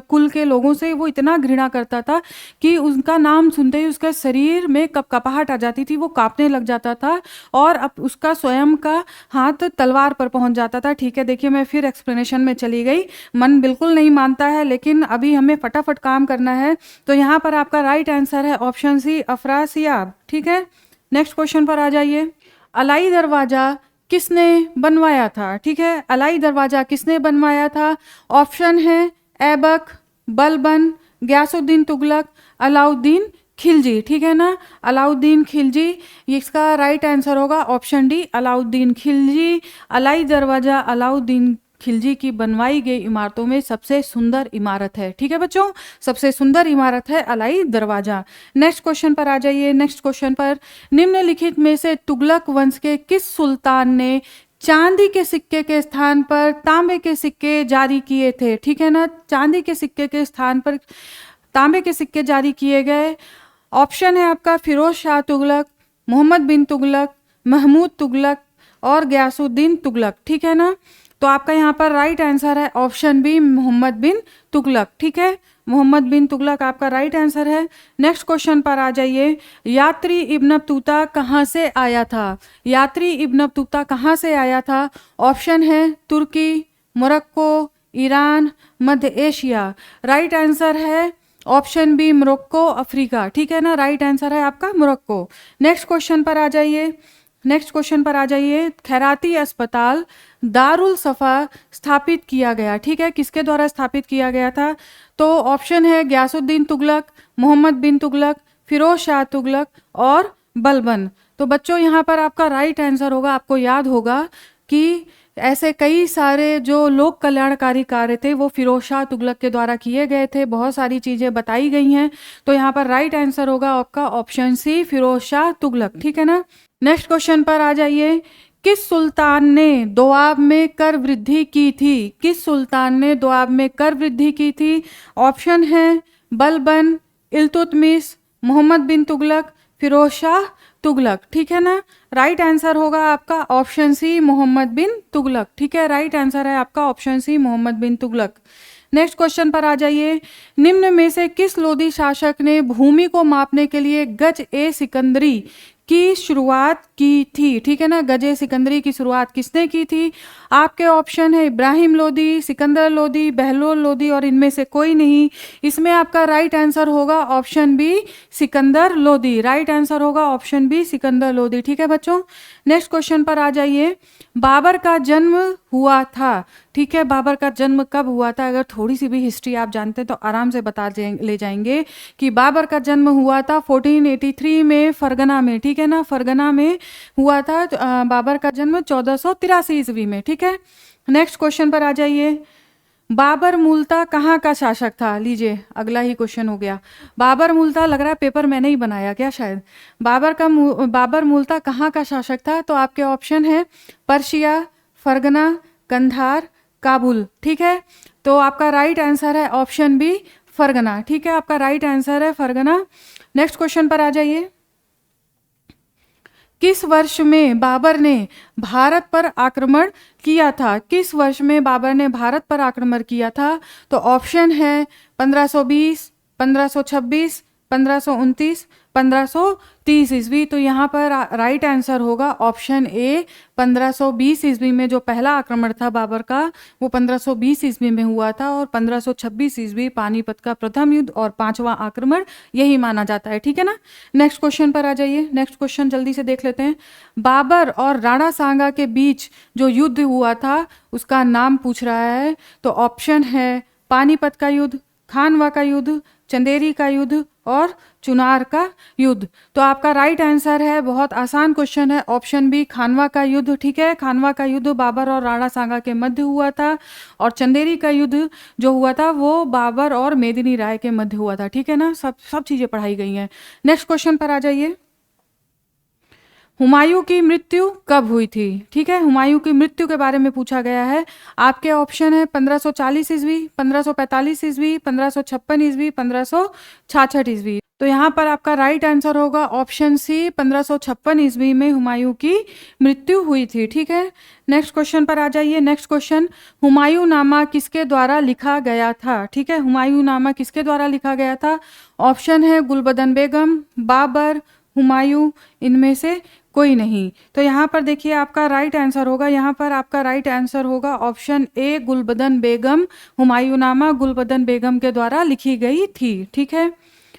कुल के लोगों से वो इतना घृणा करता था कि उनका नाम सुनते ही उसके शरीर में कपकपाहट आ जाती थी, वो कांपने लग जाता था और अब उसका स्वयं का हाथ तलवार पर पहुंच जाता था। ठीक है, देखिए मैं फिर एक्सप्लेनेशन में चली गई, मन बिल्कुल नहीं मानता है, लेकिन अभी हमें फटाफट काम करना है। तो यहाँ पर आपका राइट आंसर है ऑप्शन सी, अफरासियाब। ठीक है, नेक्स्ट क्वेश्चन पर आ जाइए। अलाई दरवाजा किसने बनवाया था? ठीक है, अलाई दरवाजा किसने बनवाया था? ऑप्शन है ऐबक, बलबन, गयासुद्दीन तुगलक, अलाउद्दीन खिलजी। ठीक है ना, अलाउद्दीन खिलजी, इसका राइट आंसर होगा ऑप्शन डी, अलाउद्दीन खिलजी। अलाई दरवाजा अलाउद्दीन खिलजी की बनवाई गई इमारतों में सबसे सुंदर इमारत है। ठीक है बच्चों, सबसे सुंदर इमारत है अलाई दरवाजा। नेक्स्ट क्वेश्चन पर आ जाइए। नेक्स्ट क्वेश्चन पर, निम्नलिखित में से तुगलक वंश के किस सुल्तान ने चांदी के सिक्के के स्थान पर तांबे के सिक्के जारी किए थे? ठीक है ना, चांदी के सिक्के के स्थान पर तांबे के सिक्के जारी किए गए। ऑप्शन है आपका फिरोज शाह तुगलक, मोहम्मद बिन तुगलक, महमूद तुगलक और गयासुद्दीन तुगलक, ठीक है ना। तो आपका यहाँ पर राइट आंसर है ऑप्शन बी, मोहम्मद बिन तुगलक, ठीक है। मोहम्मद बिन तुगलक आपका राइट आंसर है। नेक्स्ट क्वेश्चन पर आ जाइए। यात्री इब्न बतूता कहाँ से आया था? यात्री इब्न बतूता कहाँ से आया था? ऑप्शन है तुर्की, मोरक्को, ईरान, मध्य एशिया। राइट आंसर है ऑप्शन बी, मोरक्को, अफ्रीका, ठीक है ना। राइट आंसर है आपका मोरक्को। नेक्स्ट क्वेश्चन पर आ जाइए। नेक्स्ट क्वेश्चन पर आ जाइए। खैराती अस्पताल दारुल सफ़ा स्थापित किया गया, ठीक है, किसके द्वारा स्थापित किया गया था? तो ऑप्शन है गयासुद्दीन तुगलक, मोहम्मद बिन तुगलक, फिरोज शाह तुगलक और बलबन। तो बच्चों यहाँ पर आपका राइट आंसर होगा, आपको याद होगा कि ऐसे कई सारे जो लोक कल्याणकारी कार्य थे वो फिरोज शाह तुगलक के द्वारा किए गए थे, बहुत सारी चीज़ें बताई गई हैं। तो यहाँ पर राइट आंसर होगा आपका ऑप्शन सी, फिरोज शाह तुगलक, ठीक है ना। नेक्स्ट क्वेश्चन पर आ जाइए। किस सुल्तान ने दोआब में कर वृद्धि की थी? किस सुल्तान ने दोआब में कर वृद्धि की थी? ऑप्शन है बलबन, इल्तुतमिश, मोहम्मद बिन तुगलक, फिरोज शाह तुगलक, ठीक है ना। राइट आंसर होगा आपका ऑप्शन सी, मोहम्मद बिन तुगलक, ठीक है। राइट आंसर है आपका ऑप्शन सी, मोहम्मद बिन तुगलक। नेक्स्ट क्वेश्चन पर आ जाइए। निम्न में से किस लोदी शासक ने भूमि को मापने के लिए गज ए सिकंदरी की शुरुआत की थी? ठीक है ना, गजे सिकंदरी की शुरुआत किसने की थी? आपके ऑप्शन है इब्राहिम लोदी, सिकंदर लोदी, बहलोल लोदी और इनमें से कोई नहीं। इसमें आपका राइट आंसर होगा option B, Sikandar Lodi. Right answer होगा ऑप्शन बी, सिकंदर लोदी, ठीक है बच्चों। नेक्स्ट क्वेश्चन पर आ जाइए। बाबर का जन्म हुआ था, ठीक है, बाबर का जन्म कब हुआ था? अगर थोड़ी सी भी हिस्ट्री आप जानते हैं तो आराम से ले जाएंगे कि बाबर का जन्म हुआ था 1483 में फरगना में, ठीक है ना, फरगना में हुआ था। बाबर का जन्म 1483 ईस्वी में, ठीक है। नेक्स्ट क्वेश्चन पर आ जाइए। बाबर मूलतः कहाँ का शासक था? लीजिए अगला ही क्वेश्चन हो गया। बाबर मूलतः, लग रहा है पेपर मैंने ही बनाया क्या शायद। बाबर मूलतः कहाँ का शासक था? तो आपके ऑप्शन है पर्शिया, फरगना, कंधार, काबुल, ठीक है। तो आपका राइट आंसर है ऑप्शन बी, फरगना, ठीक है। आपका राइट आंसर है फरगना। नेक्स्ट क्वेश्चन पर आ जाइए। किस वर्ष में बाबर ने भारत पर आक्रमण किया था? किस वर्ष में बाबर ने भारत पर आक्रमण किया था? तो ऑप्शन है 1520, 1526, 1529, 1530 ईस्वी। तो यहाँ पर राइट आंसर होगा ऑप्शन ए, 1520 ईस्वी में जो पहला आक्रमण था बाबर का वो 1520 ईस्वी में हुआ था और 1526 ईस्वी पानीपत का प्रथम युद्ध और पांचवा आक्रमण यही माना जाता है, ठीक है ना। नेक्स्ट क्वेश्चन पर आ जाइए। नेक्स्ट क्वेश्चन जल्दी से देख लेते हैं। बाबर और राणा सांगा के बीच जो युद्ध हुआ था उसका नाम पूछ रहा है। तो ऑप्शन है पानीपत का युद्ध, खानवा का युद्ध, चंदेरी का युद्ध और चुनार का युद्ध। तो आपका राइट आंसर है, बहुत आसान क्वेश्चन है, ऑप्शन बी, खानवा का युद्ध, ठीक है। खानवा का युद्ध बाबर और राणा सांगा के मध्य हुआ था और चंदेरी का युद्ध जो हुआ था वो बाबर और मेदिनी राय के मध्य हुआ था, ठीक है ना। सब चीज़ें पढ़ाई गई हैं। नेक्स्ट क्वेश्चन पर आ जाइए। हुमायूं की मृत्यु कब हुई थी? ठीक है, हुमायूं की मृत्यु के बारे में पूछा गया है। आपके ऑप्शन है 1540 ईस्वी, 1545 ईस्वी, 1556 ईस्वी, 1566 ईस्वी। तो यहाँ पर आपका राइट आंसर होगा ऑप्शन सी, 1556 ईस्वी में हुमायूं की मृत्यु हुई थी, ठीक है। नेक्स्ट क्वेश्चन पर आ जाइए। नेक्स्ट क्वेश्चन, हुमायूं नामा किसके द्वारा लिखा गया था? ठीक है, हुमायूं नामा किसके द्वारा लिखा गया था? ऑप्शन है गुलबदन बेगम, बाबर, हुमायूं, इनमें से कोई नहीं। तो यहाँ पर देखिए आपका राइट आंसर होगा, यहाँ पर आपका राइट आंसर होगा ऑप्शन ए, गुलबदन बेगम। हुमायूंनामा गुलबदन बेगम के द्वारा लिखी गई थी, ठीक है।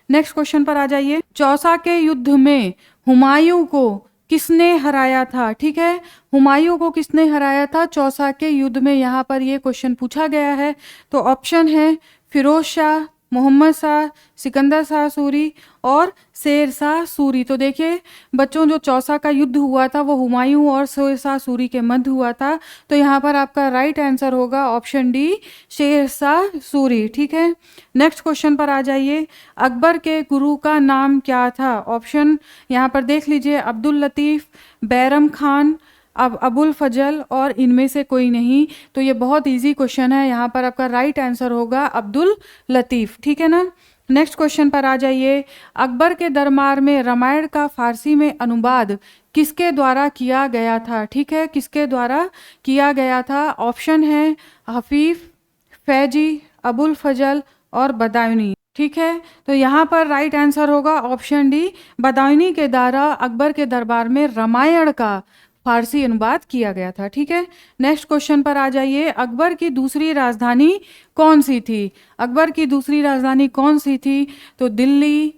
नेक्स्ट क्वेश्चन पर आ जाइए। चौसा के युद्ध में हुमायूं को किसने हराया था? ठीक है, हुमायूं को किसने हराया था चौसा के युद्ध में? यहाँ पर ये क्वेश्चन पूछा गया है। तो ऑप्शन है फिरोज शाह, मोहम्मद शाह, सिकंदर शाह सूरी और शेर शाह सूरी। तो देखिए बच्चों, जो चौसा का युद्ध हुआ था वो हुमायूं और शेर शाह सूरी के मध्य हुआ था। तो यहाँ पर आपका राइट आंसर होगा ऑप्शन डी, शेर शाह सूरी, ठीक है। नेक्स्ट क्वेश्चन पर आ जाइए। अकबर के गुरु का नाम क्या था? ऑप्शन यहाँ पर देख लीजिए, अब्दुल लतीफ़, बैरम खान, अब अबुल फजल और इनमें से कोई नहीं। तो ये बहुत इजी क्वेश्चन है, यहाँ पर आपका राइट आंसर होगा अब्दुल लतीफ़, ठीक है ना। नेक्स्ट क्वेश्चन पर आ जाइए। अकबर के दरबार में रामायण का फारसी में अनुवाद किसके द्वारा किया गया था? ठीक है, किसके द्वारा किया गया था? ऑप्शन है हफीफ, फैजी, अबुल फजल और बदायूनी। ठीक है, तो यहाँ पर राइट आंसर होगा ऑप्शन डी, बदायूनी के द्वारा अकबर के दरबार में रामायण का फारसी अनुवाद किया गया था। ठीक है, नेक्स्ट क्वेश्चन पर आ जाइए। अकबर की दूसरी राजधानी कौन सी थी? अकबर की दूसरी राजधानी कौन सी थी? तो दिल्ली,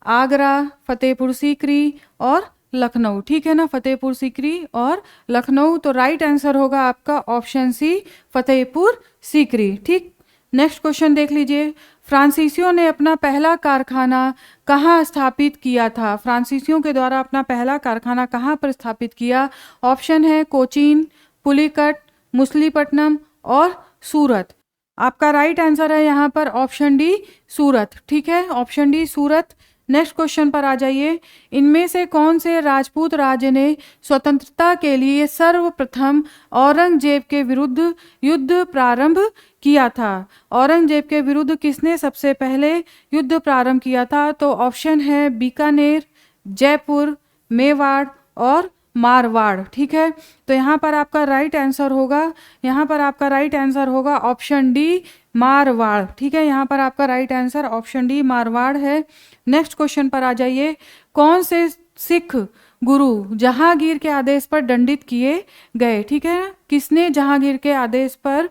आगरा, फतेहपुर सीकरी और लखनऊ। ठीक है ना, फतेहपुर सीकरी और लखनऊ। तो राइट आंसर होगा आपका ऑप्शन सी, फतेहपुर सीकरी। ठीक, नेक्स्ट क्वेश्चन देख लीजिए। फ्रांसीसियों ने अपना पहला कारखाना कहाँ स्थापित किया था? फ्रांसीसियों के द्वारा अपना पहला कारखाना कहाँ पर स्थापित किया? ऑप्शन है कोचीन, पुलिकट, मछलीपट्टनम और सूरत। आपका राइट आंसर है यहाँ पर ऑप्शन डी, सूरत। ठीक है, ऑप्शन डी, सूरत। नेक्स्ट क्वेश्चन पर आ जाइए। इनमें से कौन से राजपूत राजे ने स्वतंत्रता के लिए सर्वप्रथम औरंगजेब के विरुद्ध युद्ध प्रारंभ किया था? औरंगजेब के विरुद्ध किसने सबसे पहले युद्ध प्रारंभ किया था? तो ऑप्शन है बीकानेर, जयपुर, मेवाड़ और मारवाड़। ठीक है, तो यहाँ पर आपका राइट आंसर होगा, यहाँ पर आपका राइट आंसर होगा ऑप्शन डी, मारवाड़। ठीक है, यहाँ पर आपका right answer option D, Marwar है। नेक्स्ट क्वेश्चन पर आ जाइए। कौन से सिख गुरु जहांगीर के आदेश पर दंडित किए गए? ठीक है, किसने जहांगीर के आदेश पर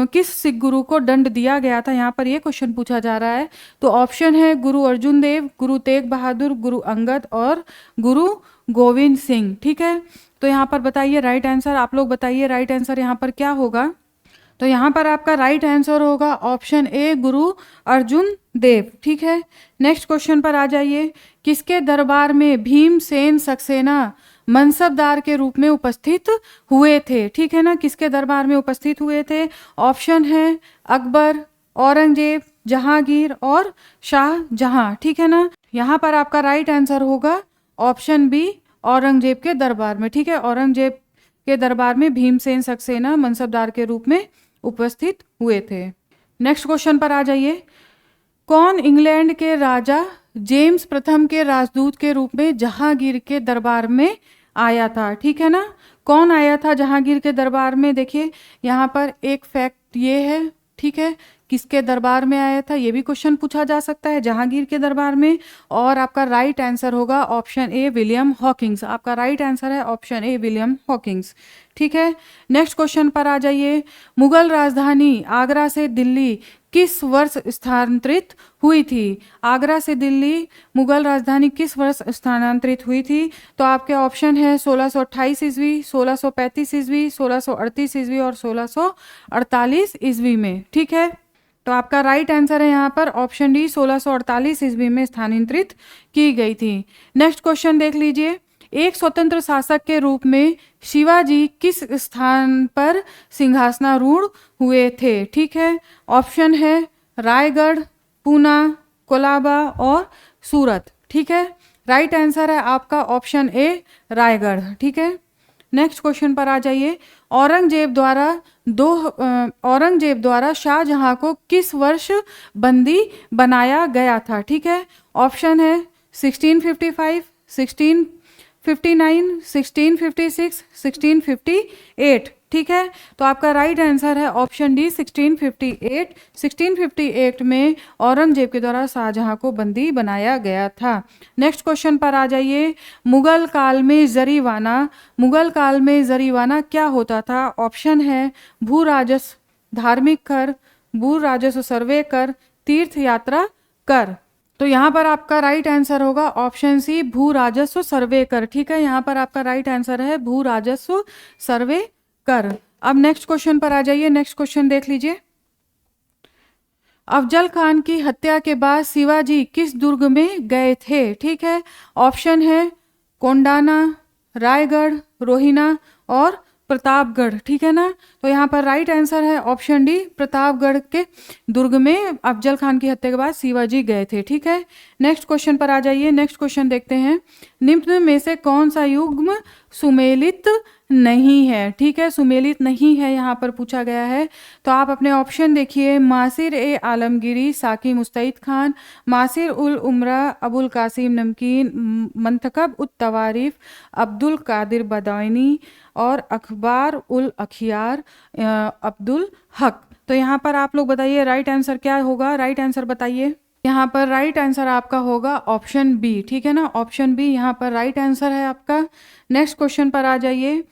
किस सिख गुरु को दंड दिया गया था? यहाँ पर ये क्वेश्चन पूछा जा रहा है। तो ऑप्शन है गुरु अर्जुन देव, गुरु तेग बहादुर, गुरु अंगद और गुरु गोविंद सिंह। ठीक है, तो यहाँ पर बताइए राइट आंसर, आप लोग बताइए राइट आंसर यहाँ पर क्या होगा? तो यहाँ पर आपका राइट आंसर होगा ऑप्शन ए, गुरु अर्जुन देव। ठीक है, नेक्स्ट क्वेश्चन पर आ जाइए। किसके दरबार में भीमसेन सक्सेना मनसबदार के रूप में उपस्थित हुए थे? ठीक है ना, किसके दरबार में उपस्थित हुए थे? ऑप्शन है अकबर, औरंगजेब, जहांगीर और शाहजहां। ठीक है ना, यहाँ पर आपका राइट आंसर होगा ऑप्शन बी, औरंगजेब के दरबार में। ठीक है, औरंगजेब के दरबार में भीमसेन सक्सेना मनसबदार के रूप में उपस्थित हुए थे। नेक्स्ट क्वेश्चन पर आ जाइए। कौन इंग्लैंड के राजा जेम्स प्रथम के राजदूत के रूप में जहांगीर के दरबार में आया था? ठीक है ना, कौन आया था जहांगीर के दरबार में? देखिए यहाँ पर एक फैक्ट ये है, ठीक है, किसके दरबार में आया था ये भी क्वेश्चन पूछा जा सकता है, जहांगीर के दरबार में। और आपका राइट आंसर होगा ऑप्शन ए, विलियम हॉकिंग्स। आपका राइट आंसर है ऑप्शन ए, विलियम हॉकिंग्स। ठीक है, नेक्स्ट क्वेश्चन पर आ जाइए। मुगल राजधानी आगरा से दिल्ली किस वर्ष स्थानांतरित हुई थी? आगरा से दिल्ली मुगल राजधानी किस वर्ष स्थानांतरित हुई थी? तो आपके ऑप्शन है 1628 ईस्वी, 1635 ईस्वी, 1638 ईस्वी और 1648 ईस्वी में। ठीक है, तो आपका राइट आंसर है यहाँ पर ऑप्शन डी, 1648 ईस्वी में स्थानांतरित की गई थी। नेक्स्ट क्वेश्चन देख लीजिए। एक स्वतंत्र शासक के रूप में शिवाजी किस स्थान पर सिंहासनारूढ़ हुए थे? ठीक है, ऑप्शन है रायगढ़, पूना, कोलाबा और सूरत। ठीक है, राइट आंसर है आपका ऑप्शन ए, रायगढ़। ठीक है, नेक्स्ट क्वेश्चन पर आ जाइए। औरंगजेब द्वारा शाहजहां को किस वर्ष बंदी बनाया गया था? ठीक है, ऑप्शन है 1655, 1659, 1656, 1658। ठीक है, तो आपका राइट आंसर है ऑप्शन डी, 1658। 1658 में औरंगजेब के द्वारा शाहजहां को बंदी बनाया गया था। नेक्स्ट क्वेश्चन पर आ जाइए। मुगल काल में जरीवाना क्या होता था? ऑप्शन है भू राजस्व, धार्मिक कर, भू राजस्व सर्वे कर, तीर्थ यात्रा कर। तो यहाँ पर आपका राइट आंसर होगा ऑप्शन सी, भू राजस्व सर्वे कर। ठीक है, यहाँ पर आपका राइट आंसर है भू राजस्व सर्वे कर। अब नेक्स्ट क्वेश्चन पर आ जाइए। नेक्स्ट क्वेश्चन देख लीजिए। अफजल खान की हत्या के बाद शिवाजी किस दुर्ग में गए थे? ठीक है, ऑप्शन है कोंडाना, रायगढ़, रोहिना और प्रतापगढ़। ठीक है ना, तो यहाँ पर राइट आंसर है ऑप्शन डी, प्रतापगढ़ के दुर्ग में अफजल खान की हत्या के बाद शिवाजी गए थे। ठीक है, नेक्स्ट क्वेश्चन पर आ जाइए। नेक्स्ट क्वेश्चन देखते हैं। निम्न में से कौन सा युग्म सुमेलित नहीं है। ठीक है, सुमेलित नहीं है यहाँ पर पूछा गया है। तो आप अपने ऑप्शन देखिए, मासिर ए आलमगीरी, साकी मुस्तैद खान, मासिर उल उमरा, अबुल कासिम नमकीन, मंतखब उत तवारीफ, अब्दुल कादिर बदायनी और अखबार उल अखियार अब्दुल हक। तो यहाँ पर आप लोग बताइए राइट आंसर क्या होगा, राइट आंसर बताइए। यहाँ पर राइट आंसर आपका होगा ऑप्शन बी। ठीक है ना, ऑप्शन बी यहाँ पर राइट आंसर है आपका। नेक्स्ट क्वेश्चन पर आ जाइए,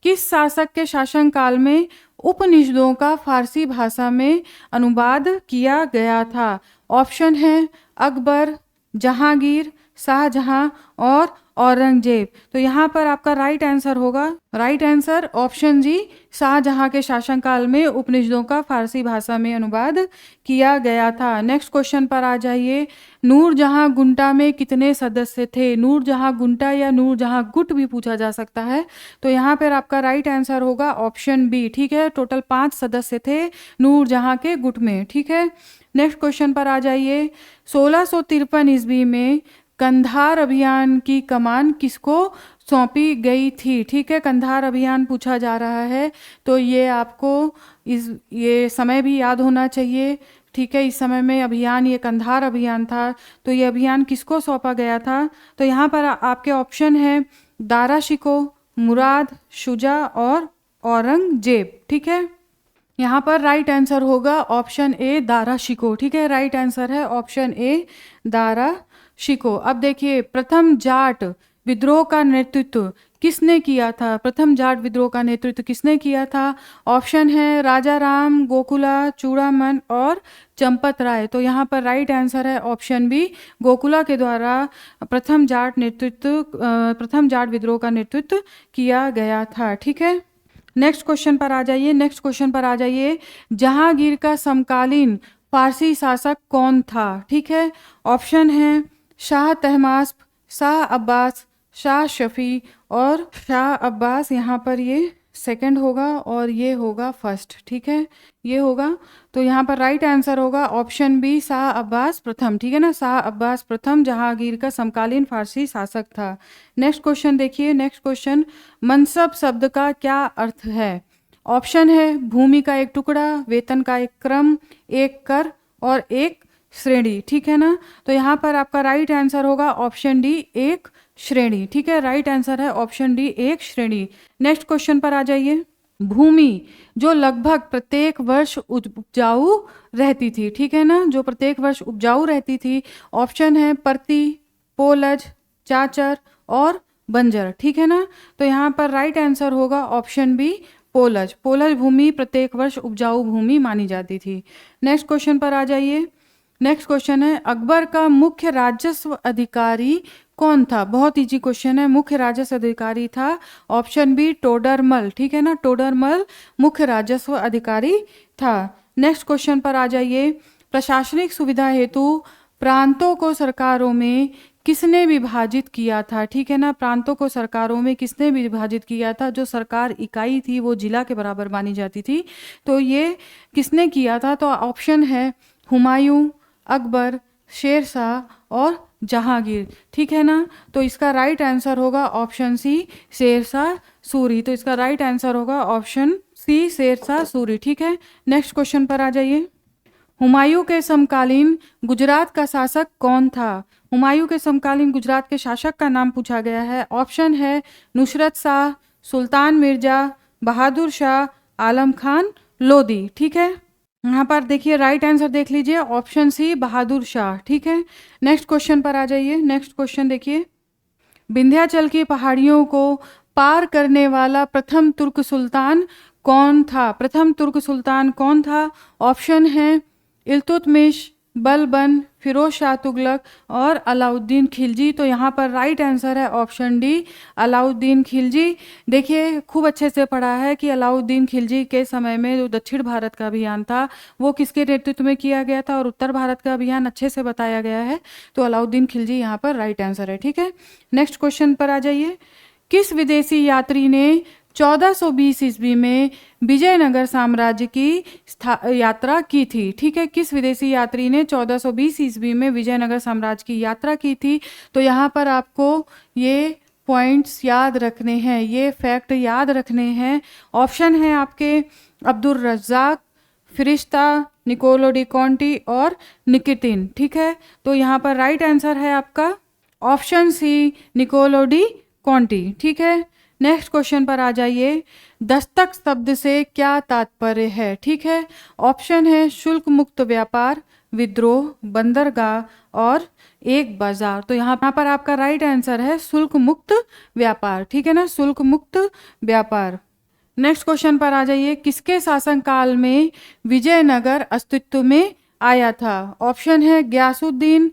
किस शासक के शासन काल में उपनिषदों का फारसी भाषा में अनुवाद किया गया था? ऑप्शन है अकबर, जहांगीर, शाहजहां और औरंगजेब। तो यहाँ पर आपका राइट आंसर होगा, राइट आंसर ऑप्शन जी, शाहजहां के शासनकाल में उपनिषदों का फारसी भाषा में अनुवाद किया गया था। नेक्स्ट क्वेश्चन पर आ जाइए, नूरजहां गुंटा में कितने सदस्य थे? नूरजहां गुंटा या नूरजहां गुट भी पूछा जा सकता है। तो यहाँ पर आपका राइट आंसर होगा ऑप्शन बी। ठीक है, टोटल 5 सदस्य थे नूरजहां के गुट में। ठीक है, नेक्स्ट क्वेश्चन पर आ जाइए, 1653 ईस्वी में कंधार अभियान की कमान किसको सौंपी गई थी? ठीक है, कंधार अभियान पूछा जा रहा है, तो ये आपको ये समय भी याद होना चाहिए। ठीक है, इस समय में अभियान, ये कंधार अभियान था, तो ये अभियान किसको सौंपा गया था? तो यहाँ पर आपके ऑप्शन है दारा शिकोह, मुराद, शुजा और औरंगजेब। ठीक है, यहाँ पर राइट आंसर होगा ऑप्शन ए दारा शिकोह। ठीक है, राइट आंसर है ऑप्शन ए दारा शिकोह। अब देखिए, प्रथम जाट विद्रोह का नेतृत्व किसने किया था? प्रथम जाट विद्रोह का नेतृत्व किसने किया था? ऑप्शन है राजा राम, गोकुला, चूड़ामन और चंपत राय। तो यहाँ पर राइट आंसर है ऑप्शन बी, गोकुला के द्वारा प्रथम जाट विद्रोह का नेतृत्व किया गया था। ठीक है, नेक्स्ट क्वेश्चन पर आ जाइए, नेक्स्ट क्वेश्चन पर आ जाइए, जहांगीर का समकालीन फारसी शासक कौन था? ठीक है, ऑप्शन है शाह तहमास्प, शाह अब्बास, शाह शफी और शाह अब्बास। यहाँ पर ये सेकंड होगा और ये होगा फर्स्ट। ठीक है, ये होगा, तो यहाँ पर राइट आंसर होगा ऑप्शन बी, शाह अब्बास प्रथम। ठीक है ना, शाह अब्बास प्रथम जहांगीर का समकालीन फारसी शासक था। नेक्स्ट क्वेश्चन देखिए, नेक्स्ट क्वेश्चन, मनसब शब्द का क्या अर्थ है? ऑप्शन है भूमि का एक टुकड़ा, वेतन का एक क्रम, एक कर और एक श्रेणी। ठीक है ना, तो यहाँ पर आपका राइट आंसर होगा ऑप्शन डी, एक श्रेणी। ठीक है, राइट आंसर है ऑप्शन डी, एक श्रेणी। नेक्स्ट क्वेश्चन पर आ जाइए, भूमि जो लगभग प्रत्येक वर्ष उपजाऊ रहती थी। ठीक है ना, जो प्रत्येक वर्ष उपजाऊ रहती थी। ऑप्शन है परती, पोलज, चाचर और बंजर। ठीक है ना, तो यहाँ पर राइट आंसर होगा ऑप्शन बी, पोलज। पोलज भूमि प्रत्येक वर्ष उपजाऊ भूमि मानी जाती थी। नेक्स्ट क्वेश्चन पर आ जाइए, नेक्स्ट क्वेश्चन है, अकबर का मुख्य राजस्व अधिकारी कौन था? बहुत इजी क्वेश्चन है, मुख्य राजस्व अधिकारी था ऑप्शन बी, टोडरमल। ठीक है ना, टोडरमल मुख्य राजस्व अधिकारी था। नेक्स्ट क्वेश्चन पर आ जाइए, प्रशासनिक सुविधा हेतु प्रांतों को सरकारों में किसने विभाजित किया था? ठीक है ना, प्रांतों को सरकारों में किसने विभाजित किया था? जो सरकार इकाई थी वो जिला के बराबर मानी जाती थी, तो ये किसने किया था? तो ऑप्शन है हुमायूं, अकबर, शेरशाह और जहांगीर। ठीक है ना, तो इसका राइट आंसर होगा ऑप्शन सी, शेरशाह सूरी। तो इसका राइट आंसर होगा ऑप्शन सी, शेरशाह सूरी। ठीक है, नेक्स्ट क्वेश्चन पर आ जाइए, हुमायूं के समकालीन गुजरात का शासक कौन था? हुमायूं के समकालीन गुजरात के शासक का नाम पूछा गया है। ऑप्शन है नुसरत शाह, सुल्तान मिर्जा, बहादुर शाह, आलम खान लोदी। ठीक है, यहाँ पर देखिए राइट आंसर देख लीजिए, ऑप्शन सी, बहादुर शाह। ठीक है, नेक्स्ट क्वेश्चन पर आ जाइए, नेक्स्ट क्वेश्चन देखिए, विंध्याचल की पहाड़ियों को पार करने वाला प्रथम तुर्क सुल्तान कौन था? प्रथम तुर्क सुल्तान कौन था? ऑप्शन है इल्तुतमिश, बलबन, फिरोज शाह तुगलक और अलाउद्दीन खिलजी। तो यहाँ पर राइट आंसर है ऑप्शन डी, अलाउद्दीन खिलजी। देखिए खूब अच्छे से पढ़ा है कि अलाउद्दीन खिलजी के समय में जो दक्षिण भारत का अभियान था वो किसके नेतृत्व में किया गया था, और उत्तर भारत का अभियान अच्छे से बताया गया है, तो अलाउद्दीन खिलजी यहाँ पर राइट आंसर है। ठीक है, नेक्स्ट क्वेश्चन पर आ जाइए, किस विदेशी यात्री ने 1420 ईस्वी में विजयनगर साम्राज्य की यात्रा की थी? ठीक है, किस विदेशी यात्री ने 1420 ईस्वी में विजयनगर साम्राज्य की यात्रा की थी? तो यहाँ पर आपको ये पॉइंट्स याद रखने हैं, ये फैक्ट याद रखने हैं। ऑप्शन है आपके अब्दुल रज्जाक, फिरिश्ता, निकोलो डी कॉन्टी और निकिटिन। ठीक है, तो यहाँ पर राइट आंसर है आपका ऑप्शन सी, निकोलो डी कॉन्टी। ठीक है, नेक्स्ट क्वेश्चन पर आ जाइए। दस्तक शब्द से क्या तात्पर्य है? ठीक है, ऑप्शन है शुल्क मुक्त व्यापार, विद्रोह, बंदरगाह और एक बाजार। तो यहाँ पर आपका राइट आंसर है शुल्क मुक्त व्यापार। ठीक है ना, शुल्क मुक्त व्यापार। नेक्स्ट क्वेश्चन पर आ जाइए। किसके शासनकाल में विजयनगर अस्तित्व में आया था? ऑप्शन है ग्यासुद्दीन,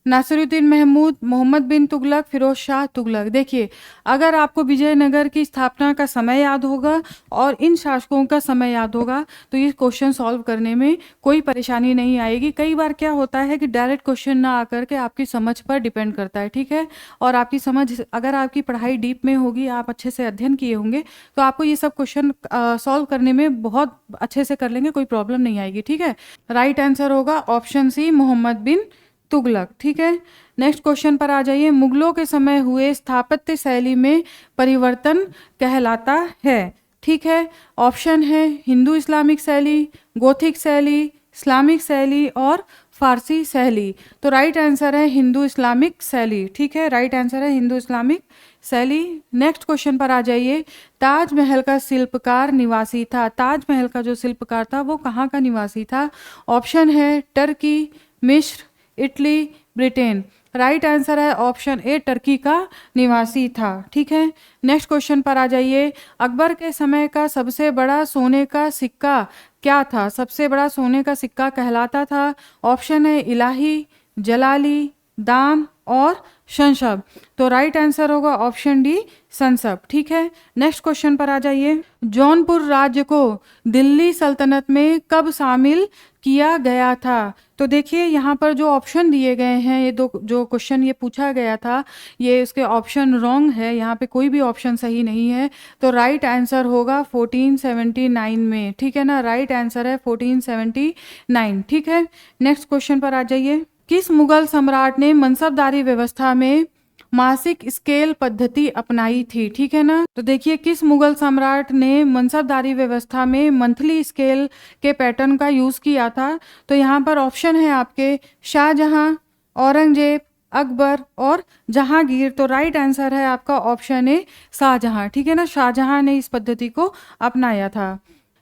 नासिरुद्दीन महमूद, मोहम्मद बिन तुगलक, फिरोज शाह तुगलक। देखिए, अगर आपको विजयनगर की स्थापना का समय याद होगा और इन शासकों का समय याद होगा तो ये क्वेश्चन सॉल्व करने में कोई परेशानी नहीं आएगी। कई बार क्या होता है कि डायरेक्ट क्वेश्चन ना आकर के आपकी समझ पर डिपेंड करता है। ठीक है, और आपकी समझ, अगर आपकी पढ़ाई डीप में होगी, आप अच्छे से अध्ययन किए होंगे, तो आपको ये सब क्वेश्चन सॉल्व करने में बहुत अच्छे से कर लेंगे, कोई प्रॉब्लम नहीं आएगी। ठीक है, राइट आंसर होगा ऑप्शन सी, मोहम्मद बिन तुगलक। ठीक है, नेक्स्ट क्वेश्चन पर आ जाइए। मुगलों के समय हुए स्थापत्य शैली में परिवर्तन कहलाता है? ठीक है, ऑप्शन है हिंदू इस्लामिक शैली, गोथिक शैली, इस्लामिक शैली और फारसी शैली। तो राइट आंसर है हिंदू इस्लामिक शैली। ठीक है, राइट आंसर है हिंदू इस्लामिक शैली। नेक्स्ट क्वेश्चन पर आ जाइए। ताजमहल का शिल्पकार निवासी था? ताजमहल का जो शिल्पकार था वो कहाँ का निवासी था? ऑप्शन है टर्की, मिस्र, इटली, ब्रिटेन। राइट आंसर है ऑप्शन ए, टर्की का निवासी था। ठीक है, नेक्स्ट क्वेश्चन पर आ जाइए। अकबर के समय का सबसे बड़ा सोने का सिक्का क्या था? सबसे बड़ा सोने का सिक्का कहलाता था? ऑप्शन है इलाही, जलाली, दाम और संशब। तो राइट आंसर होगा ऑप्शन डी, संशब। ठीक है, नेक्स्ट क्वेश्चन पर आ जाइए। जौनपुर राज्य को दिल्ली सल्तनत में कब शामिल किया गया था? तो देखिए, यहाँ पर जो ऑप्शन दिए गए हैं, ये दो जो क्वेश्चन ये पूछा गया था, ये उसके ऑप्शन रॉन्ग है, यहाँ पे कोई भी ऑप्शन सही नहीं है। तो राइट आंसर होगा 1479 में। ठीक है ना, राइट आंसर है 1479। ठीक है, नेक्स्ट क्वेश्चन पर आ जाइए। किस मुगल सम्राट ने मनसबदारी व्यवस्था में मासिक स्केल पद्धति अपनाई थी? ठीक है ना, तो देखिए, किस मुगल सम्राट ने मनसबदारी व्यवस्था में मंथली स्केल के पैटर्न का यूज किया था? तो यहाँ पर ऑप्शन है आपके शाहजहां, औरंगजेब, अकबर और जहांगीर। तो राइट आंसर है आपका ऑप्शन ए, शाहजहां। ठीक है ना, शाहजहां ने इस पद्धति को अपनाया था।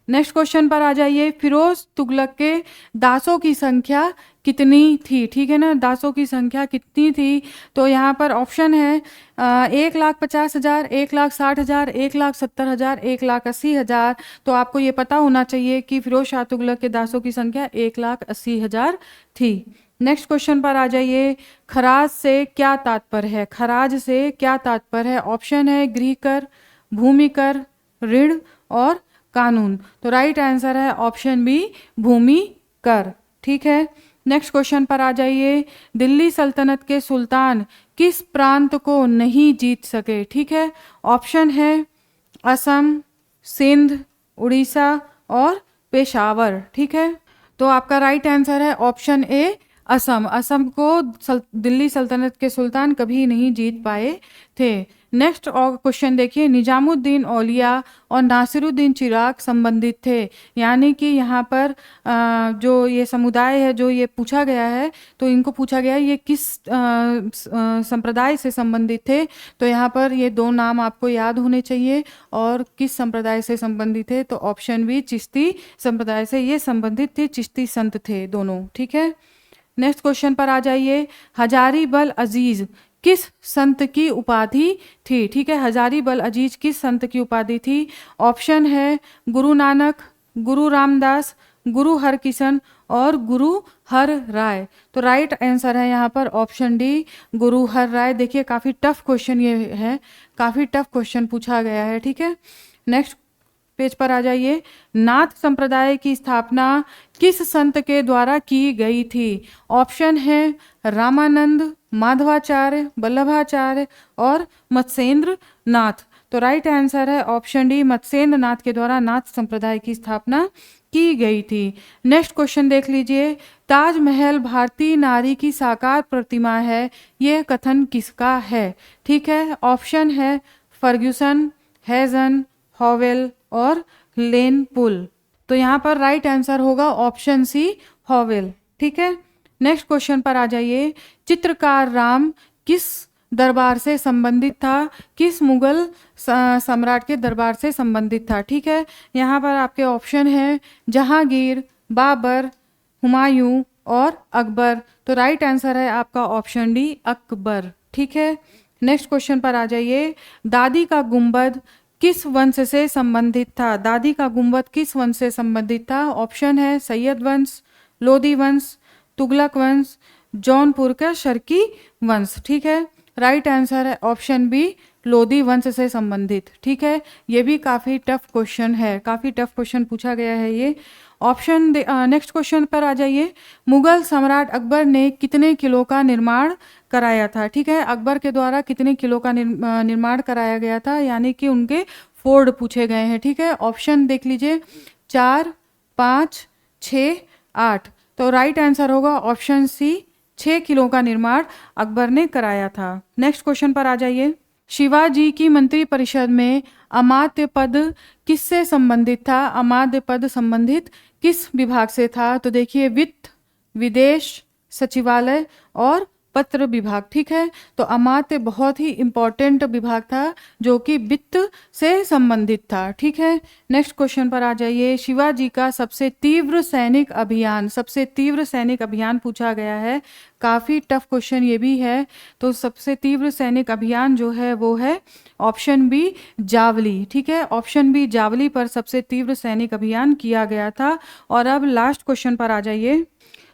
नेक्स्ट क्वेश्चन पर आ जाइए। फिरोज तुगलक के दासों की संख्या कितनी थी? ठीक है ना, दासों की संख्या कितनी थी? तो यहाँ पर ऑप्शन है 1,50,000, 1,60,000, 1,70,000, 1,80,000। तो आपको ये पता होना चाहिए कि फिरोज शाह तुगलक के दासों की संख्या 1,80,000 थी। नेक्स्ट क्वेश्चन पर आ जाइए। खराज से क्या तात्पर्य है? खराज से क्या तात्पर्य है? ऑप्शन है गृह कर, भूमि कर, ऋण और कानून। तो राइट आंसर है ऑप्शन बी, भूमि कर। ठीक है, नेक्स्ट क्वेश्चन पर आ जाइए। दिल्ली सल्तनत के सुल्तान किस प्रांत को नहीं जीत सके? ठीक है, ऑप्शन है असम, सिंध, उड़ीसा और पेशावर। ठीक है, तो आपका राइट आंसर है ऑप्शन ए, असम। असम को दिल्ली सल्तनत के सुल्तान कभी नहीं जीत पाए थे। नेक्स्ट क्वेश्चन देखिए। निजामुद्दीन औलिया और नासिरुद्दीन चिराग संबंधित थे, यानी कि यहाँ पर जो ये समुदाय है, जो ये पूछा गया है, तो इनको पूछा गया है ये किस संप्रदाय से संबंधित थे। तो यहाँ पर ये दो नाम आपको याद होने चाहिए, और किस संप्रदाय से संबंधित थे? तो ऑप्शन बी, चिश्ती संप्रदाय से ये संबंधित थे, चिश्ती संत थे दोनों। ठीक है, नेक्स्ट क्वेश्चन पर आ जाइए। हजारी बल अजीज किस संत की उपाधि थी? ठीक है, हजारी बल अजीज किस संत की उपाधि थी? ऑप्शन है गुरु नानक, गुरु रामदास, गुरु हरकिशन और गुरु हर राय। तो राइट आंसर है यहाँ पर ऑप्शन डी, गुरु हर राय। देखिए, काफ़ी टफ क्वेश्चन ये है, काफ़ी टफ क्वेश्चन पूछा गया है। ठीक है, नेक्स्ट पेज पर आ जाइए। नाथ संप्रदाय की स्थापना किस संत के द्वारा की गई थी? ऑप्शन है रामानंद, माधवाचार्य, वल्लभाचार्य और मत्स्येंद्र नाथ। तो राइट आंसर है ऑप्शन डी, मत्स्येंद्र नाथ के द्वारा नाथ संप्रदाय की स्थापना की गई थी। नेक्स्ट क्वेश्चन देख लीजिए, ताजमहल भारतीय नारी की साकार प्रतिमा है, यह कथन किसका है? ठीक है, ऑप्शन है फर्ग्यूसन, हेजन, हॉवेल और लेन पुल। तो यहाँ पर राइट आंसर होगा ऑप्शन सी, हॉवेल। ठीक है, नेक्स्ट क्वेश्चन पर आ जाइए, चित्रकार राम किस दरबार से संबंधित था, किस मुगल सम्राट के दरबार से संबंधित था? ठीक है, यहाँ पर आपके ऑप्शन है जहांगीर, बाबर, हुमायूं और अकबर। तो राइट आंसर है आपका ऑप्शन डी, अकबर। ठीक है, नेक्स्ट क्वेश्चन पर आ जाइए, दादी का गुंबद किस वंश से संबंधित था? दादी का गुंबद किस वंश से संबंधित था? ऑप्शन है सैयद वंश, लोधी वंश, तुगलक वंश, जौनपुर का शर्की वंश। ठीक है, राइट आंसर है ऑप्शन बी, लोधी वंश से संबंधित। ठीक है, ये भी काफ़ी टफ क्वेश्चन है, काफ़ी टफ क्वेश्चन पूछा गया है ये। ऑप्शन नेक्स्ट क्वेश्चन पर आ जाइए, मुगल सम्राट अकबर ने कितने किलों का निर्माण कराया था? ठीक है, अकबर के द्वारा कितने किलो का निर्माण कराया गया था, यानी कि उनके फोर्ड पूछे गए हैं। ठीक है, ऑप्शन देख लीजिए, 4, 5, 6, 8। तो राइट आंसर होगा ऑप्शन सी, 6 किलो का निर्माण अकबर ने कराया था। नेक्स्ट क्वेश्चन पर आ जाइए, शिवाजी की मंत्री परिषद में अमात्य पद किससे संबंधित था? अमात्य पद संबंधित किस विभाग से था? तो देखिए, वित्त, विदेश, सचिवालय और पत्र विभाग। ठीक है, तो अमात्य बहुत ही इंपॉर्टेंट विभाग था जो कि वित्त से संबंधित था। ठीक है, नेक्स्ट क्वेश्चन पर आ जाइए, शिवाजी का सबसे तीव्र सैनिक अभियान, सबसे तीव्र सैनिक अभियान पूछा गया है, काफ़ी टफ क्वेश्चन ये भी है। तो सबसे तीव्र सैनिक अभियान जो है वो है ऑप्शन बी, जावली। ठीक है, ऑप्शन बी, जावली पर सबसे तीव्र सैनिक अभियान किया गया था। और अब लास्ट क्वेश्चन पर आ जाइए,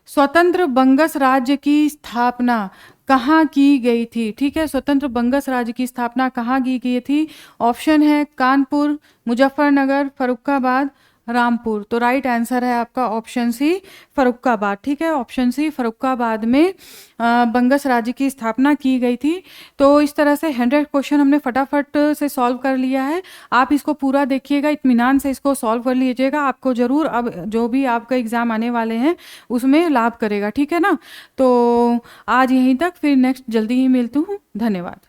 स्वतंत्र बंगस राज्य की स्थापना कहाँ की गई थी? ठीक है, स्वतंत्र बंगस राज्य की स्थापना कहाँ की गई थी? ऑप्शन है कानपुर, मुजफ्फरनगर, फर्रुखाबाद, रामपुर। तो राइट आंसर है आपका ऑप्शन सी, फर्रुखाबाद। ठीक है, ऑप्शन सी, फर्रुखाबाद में बंगस राज्य की स्थापना की गई थी। तो इस तरह से 100 क्वेश्चन हमने फटाफट से सॉल्व कर लिया है। आप इसको पूरा देखिएगा, इत्मीनान से इसको सॉल्व कर लीजिएगा, आपको ज़रूर अब जो भी आपका एग्ज़ाम आने वाले हैं उसमें लाभ करेगा। ठीक है ना, तो आज यहीं तक, फिर नेक्स्ट जल्दी ही मिलती हूँ। धन्यवाद।